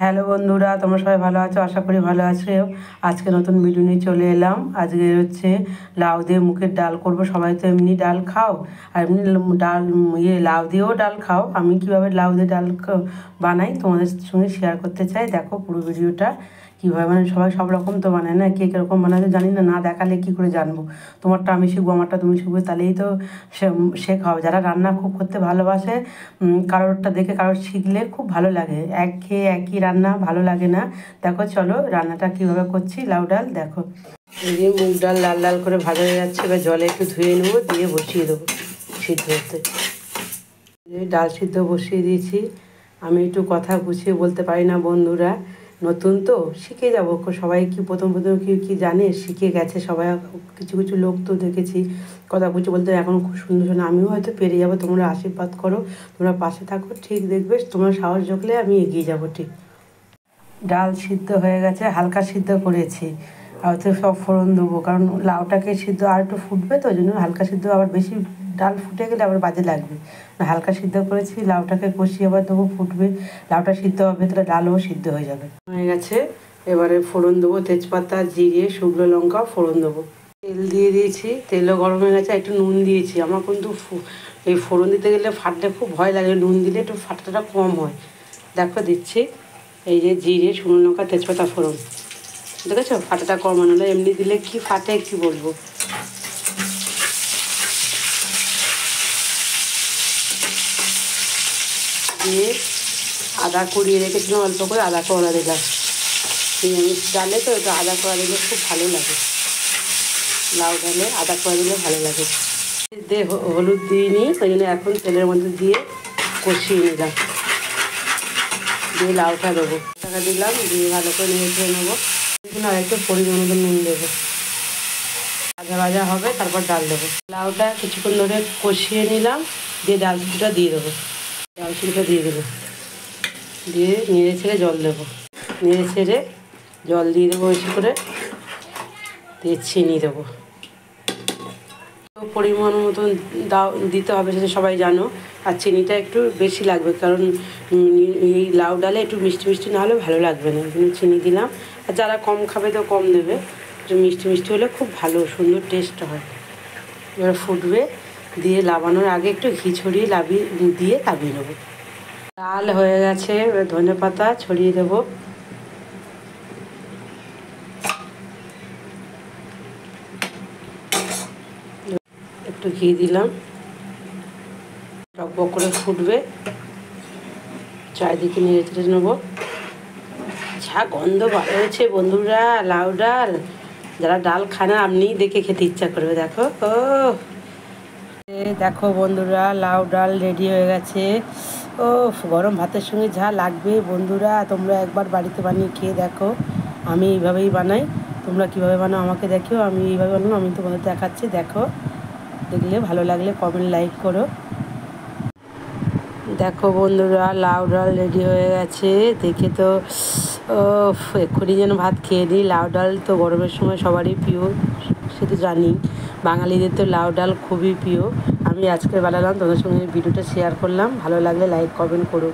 Hello বন্ধুরা, তোমরা সবাই ভালো আছো? আশা করি ভালো আছো। আজকে নতুন ভিডিও নিয়ে চলে এলাম। আজকে হচ্ছে লাউ দিয়ে মুগের ডাল করব। সবাই তো এমনি ডাল খাও, আর এমনি ডাল লাউ দিয়েও ডাল খাও। আমি কীভাবে লাউ দিয়ে ডাল বানাই তোমাদের সঙ্গে শেয়ার করতে চাই। দেখো পুরো ভিডিওটা কীভাবে, মানে সবাই সব রকম তো বানায় না, কে কীরকম বানাতে জানি না, না দেখালে কী করে জানবো? তোমারটা আমি শিখবো, আমারটা তুমি শিখবে, তাহলেই তো শেখা হবে। যারা রান্না খুব করতে ভালোবাসে, কারোরটা দেখে কারোর শিখলে খুব ভালো লাগে। একঘেয়ে একই রান্না ভালো লাগে না। দেখো চলো রান্নাটা কীভাবে করছি। লাউ ডাল দেখো, এই যে মুগ ডাল লাল লাল করে ভাজা হয়ে যাচ্ছে। এবার জলে একটু ধুয়ে নেবো, দিয়ে বসিয়ে দেবো সিদ্ধ হতে। ডাল সিদ্ধ বসিয়ে দিয়েছি। আমি একটু কথা গুছিয়ে বলতে পারি না বন্ধুরা, নতুন তো শিখে যাবো। সবাই কি প্রথম কি জানে, শিখে গেছে সবাই। কিছু কিছু লোক তো দেখেছি কথা গুছিয়ে বলতে এখন খুব সুন্দর সুন্দর। আমিও হয়তো পেরে যাবো, তোমরা আশীর্বাদ করো, তোমরা পাশে থাকো, ঠিক দেখবে তোমরা সাহস জগলে আমি এগিয়ে যাবো। ঠিক ডাল সিদ্ধ হয়ে গেছে, হালকা সিদ্ধ করেছি। আর তো সব ফোড়ন দেবো, কারণ লাউটাকে সিদ্ধ আর একটু ফুটবে, তো ওই জন্য হালকা সিদ্ধ। আবার বেশি ডাল ফুটে গেলে আবার বাজে লাগবে। হালকা সিদ্ধ করেছি, লাউটাকে কষিয়ে আবার দেবো, ফুটবে, লাউটা সিদ্ধ হবে, তাহলে ডালও সিদ্ধ হয়ে যাবে। হয়ে গেছে, এবারে ফোড়ন দেবো, তেজপাতা, জিরে, শুকনো লঙ্কা ফোড়ন দেবো। তেল দিয়ে দিয়েছি, তেলও গরম হয়ে গেছে। একটু নুন দিয়েছি। আমার কিন্তু এই ফোড়ন দিতে গেলে ফাটলে খুব ভয় লাগে, নুন দিলে একটু ফাটাটা কম হয়। দেখো দিচ্ছি, এই যে জিরে, শুকনো লঙ্কা, তেজপাতা ফোড়ন, দেখেছো ফাটাটা কম হলে, এমনি দিলে কি ফাটে কি বলবো। দিয়ে আদা কুড়িয়ে রেখেছিলাম, অল্প করে আদা কোড়া দিলাম। নিরামিষ ডালে তো একটু আদা কোড়া দিলে খুব ভালো লাগে। লাউ ডালে আদা কোড়া দিলে ভালো লাগে। দিয়ে হলুদ দিইনি, ওই জন্য এখন তেলের মধ্যে দিয়ে কষিয়ে নিলাম। দিয়ে লাউটা দেবো, টাকা দিলাম, দিয়ে ভালো করে নেড়ে নেবো। আর একটু পরিমাণ মতো নুন দেবো। ভাজা ভাজা হবে, তারপর ডাল দেবো। লাউটা কিছুক্ষণ ধরে কষিয়ে নিলাম, দিয়ে ডাল সিদ্ধটা দিয়ে দেবো। ডাল সিদ্ধটা দিয়ে দেবো, দিয়ে নেড়ে ছেড়ে জল দেবো। নেড়ে ছেড়ে জল দিয়ে দেবো বেশি করে, দিয়ে চিনি দেবো। পরিমাণ মতন দিতে হবে, সেটা সবাই জানো। আর চিনিটা একটু বেশি লাগবে, কারণ এই লাউ ডালে একটু মিষ্টি মিষ্টি না হলে ভালো লাগবে না, কিন্তু চিনি দিলাম। আর যারা কম খাবে তো কম দেবে, একটু মিষ্টি মিষ্টি হলে খুব ভালো সুন্দর টেস্ট হয়। এবার ফুটবে, দিয়ে নামানোর আগে একটু ঘি ছড়িয়ে দিয়ে নামিয়ে নেবো। ডাল হয়ে গেছে, এবার ধনে পাতা ছড়িয়ে দেবো। একটু ঘি দিলাম, টক করে ফুটবে, চারিদিকে নেড়ে চেড়ে নেবো। যা গন্ধ বার হয়েছে বন্ধুরা, লাউ ডাল, যারা ডাল খায় না আপনিই দেখে খেতে ইচ্ছা করবে। দেখো ও দেখো বন্ধুরা, লাউ ডাল রেডি হয়ে গেছে। ও গরম ভাতের সঙ্গে যা লাগবে বন্ধুরা, তোমরা একবার বাড়িতে বানিয়ে খেয়ে দেখো। আমি এইভাবেই বানাই, তোমরা কীভাবে বানাও আমাকে দেখো। আমি এইভাবে বানাবো, আমি তোমাদের দেখাচ্ছি। দেখো, দেখলে ভালো লাগলে কমেন্ট লাইক করো। দেখো বন্ধুরা, লাউ ডাল রেডি হয়ে গেছে। দেখে তো এক্ষুনি যেন ভাত খেয়ে নিই। লাউ ডাল তো গরমের সময় সবারই প্রিয়, সে তো জানি। বাঙালিদের তো লাউ ডাল খুবই প্রিয়। আমি আজকে বানালাম, তোমাদের সঙ্গে ভিডিওটা শেয়ার করলাম। ভালো লাগলে লাইক কমেন্ট করো।